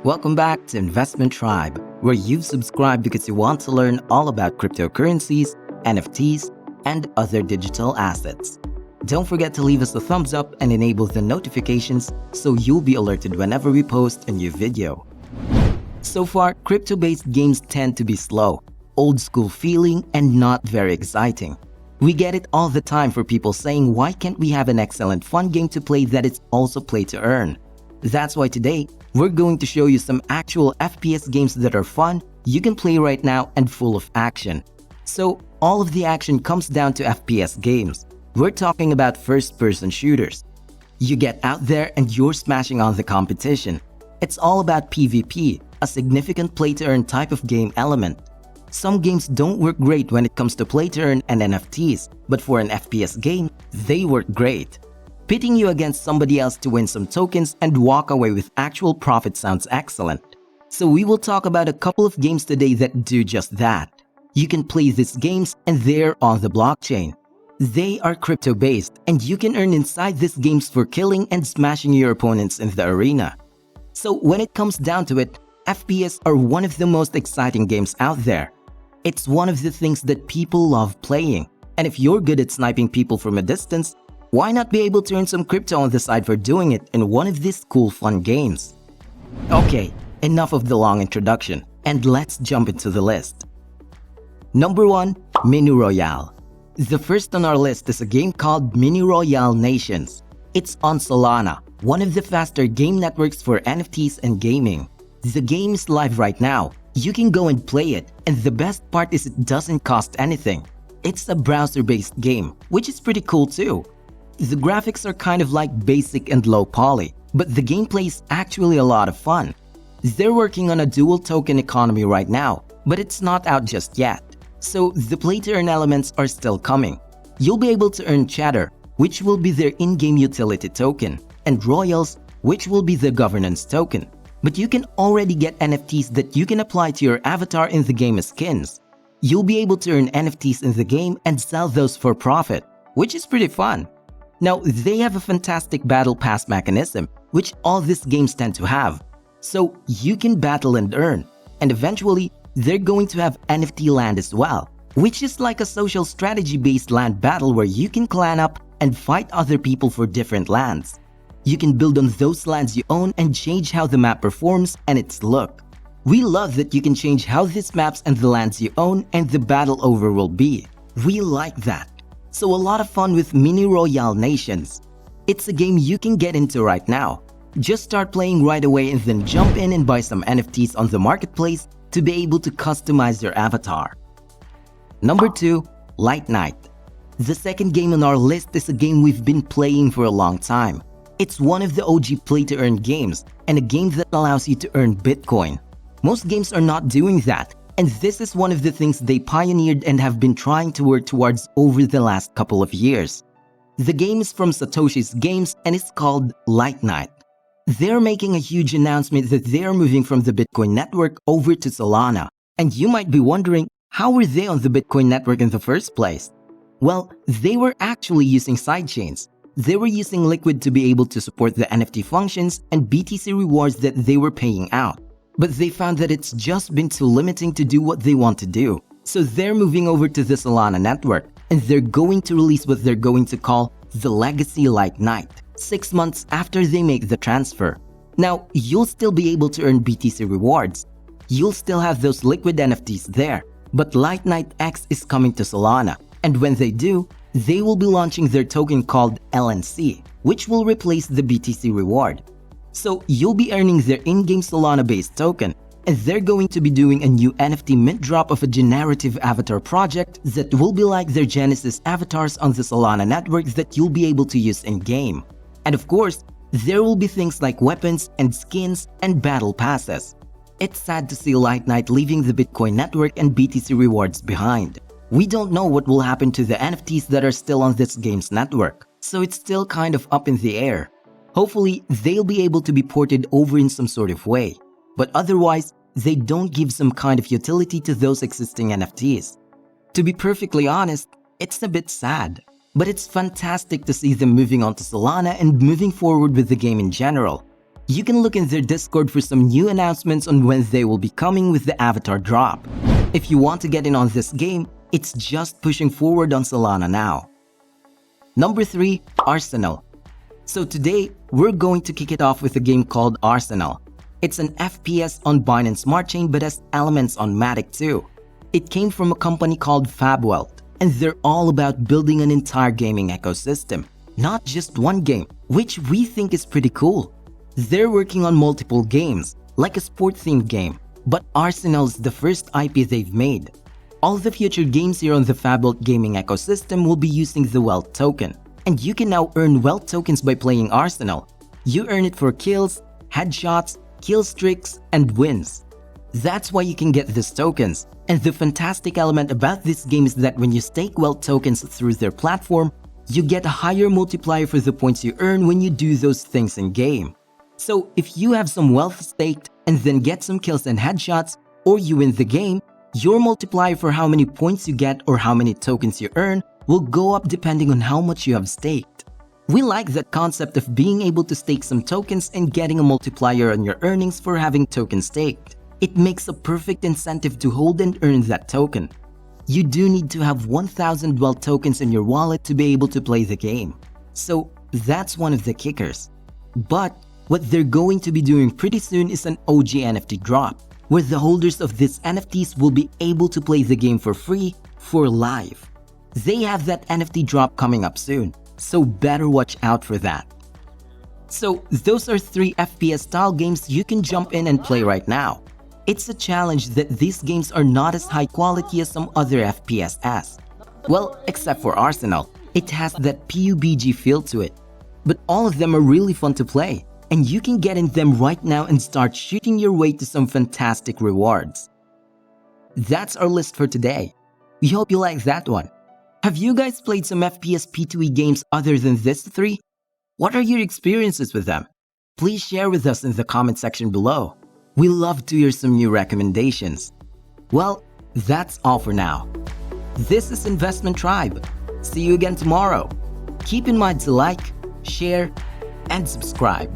Welcome back to Investment Tribe, where you've subscribed because you want to learn all about cryptocurrencies, NFTs, and other digital assets. Don't forget to leave us a thumbs up and enable the notifications so you'll be alerted whenever we post a new video. So far, crypto-based games tend to be slow, old school feeling, and not very exciting. We get it all the time for people saying, why can't we have an excellent fun game to play that is also play to earn? That's why today, we're going to show you some actual FPS games that are fun, you can play right now, and full of action. So, all of the action comes down to FPS games. We're talking about first-person shooters. You get out there and you're smashing on the competition. It's all about PvP, a significant play-to-earn type of game element. Some games don't work great when it comes to play-to-earn and NFTs, but for an FPS game, they work great. Pitting you against somebody else to win some tokens and walk away with actual profit sounds excellent. So we will talk about a couple of games today that do just that. You can play these games and they're on the blockchain. They are crypto-based and you can earn inside these games for killing and smashing your opponents in the arena. So when it comes down to it, FPS are one of the most exciting games out there. It's one of the things that people love playing. And if you're good at sniping people from a distance, why not be able to earn some crypto on the side for doing it in one of these cool fun games? Okay, enough of the long introduction, and let's jump into the list. Number 1. Mini Royale. The first on our list is a game called Mini Royale Nations. It's on Solana, one of the faster game networks for NFTs and gaming. The game is live right now. You can go and play it, and the best part is it doesn't cost anything. It's a browser-based game, which is pretty cool too. The graphics are kind of like basic and low poly, but the gameplay is actually a lot of fun. They're working on a dual token economy right now, but it's not out just yet. So the play-to-earn elements are still coming. You'll be able to earn chatter, which will be their in-game utility token, and royals, which will be the governance token. But you can already get NFTs that you can apply to your avatar in the game as skins. You'll be able to earn NFTs in the game and sell those for profit, which is pretty fun. Now, they have a fantastic battle pass mechanism, which all these games tend to have. So you can battle and earn, and eventually, they're going to have NFT land as well, which is like a social strategy-based land battle where you can clan up and fight other people for different lands. You can build on those lands you own and change how the map performs and its look. We love that you can change how these maps and the lands you own and the battle over will be. We like that. So a lot of fun with Mini Royale Nations. It's a game you can get into right now. Just start playing right away and then jump in and buy some NFTs on the marketplace to be able to customize your avatar. Number 2. Light Night. The second game on our list is a game we've been playing for a long time. It's one of the OG play-to-earn games and a game that allows you to earn Bitcoin. Most games are not doing that, and this is one of the things they pioneered and have been trying to work towards over the last couple of years. The game is from Satoshi's Games and it's called Light Night. They're making a huge announcement that they are moving from the Bitcoin network over to Solana. And you might be wondering, how were they on the Bitcoin network in the first place? Well, they were actually using sidechains. They were using Liquid to be able to support the NFT functions and BTC rewards that they were paying out. But they found that it's just been too limiting to do what they want to do. So they're moving over to the Solana network, and they're going to release what they're going to call the Legacy Light Night, 6 months after they make the transfer. Now, you'll still be able to earn BTC rewards. You'll still have those liquid NFTs there, but Light Night X is coming to Solana, and when they do, they will be launching their token called LNC, which will replace the BTC reward. So you'll be earning their in-game Solana-based token, and they're going to be doing a new NFT mint drop of a generative avatar project that will be like their Genesis avatars on the Solana network that you'll be able to use in-game. And of course, there will be things like weapons and skins and battle passes. It's sad to see Light Night leaving the Bitcoin network and BTC rewards behind. We don't know what will happen to the NFTs that are still on this game's network, so it's still kind of up in the air. Hopefully, they'll be able to be ported over in some sort of way, but otherwise, they don't give some kind of utility to those existing NFTs. To be perfectly honest, it's a bit sad, but it's fantastic to see them moving on to Solana and moving forward with the game in general. You can look in their Discord for some new announcements on when they will be coming with the avatar drop. If you want to get in on this game, it's just pushing forward on Solana now. Number 3, Arsenal. So today, we're going to kick it off with a game called Arsenal. It's an FPS on Binance Smart Chain but has elements on Matic too. It came from a company called Fabwelt, and they're all about building an entire gaming ecosystem, not just one game, which we think is pretty cool. They're working on multiple games, like a sport-themed game, but Arsenal's the first IP they've made. All the future games here on the Fabwelt gaming ecosystem will be using the Wealth token, and you can now earn Wealth tokens by playing Arsenal. You earn it for kills, headshots, kill streaks, and wins. That's why you can get these tokens, and the fantastic element about this game is that when you stake Wealth tokens through their platform, you get a higher multiplier for the points you earn when you do those things in-game. So if you have some wealth staked and then get some kills and headshots, or you win the game, your multiplier for how many points you get or how many tokens you earn will go up depending on how much you have staked. We like that concept of being able to stake some tokens and getting a multiplier on your earnings for having tokens staked. It makes a perfect incentive to hold and earn that token. You do need to have 1,000 Wealth tokens in your wallet to be able to play the game. So that's one of the kickers. But what they're going to be doing pretty soon is an OG NFT drop, where the holders of these NFTs will be able to play the game for free for life. They have that NFT drop coming up soon, so better watch out for that. So those are 3 FPS style games you can jump in and play right now. It's a challenge that these games are not as high quality as some other FPS has. Well, except for Arsenal, it has that PUBG feel to it. But all of them are really fun to play, and you can get in them right now and start shooting your way to some fantastic rewards. That's our list for today. We hope you like that one. Have you guys played some FPS P2E games other than these 3? What are your experiences with them? Please share with us in the comment section below. We love to hear some new recommendations. Well, that's all for now. This is Investment Tribe. See you again tomorrow. Keep in mind to like, share, and subscribe.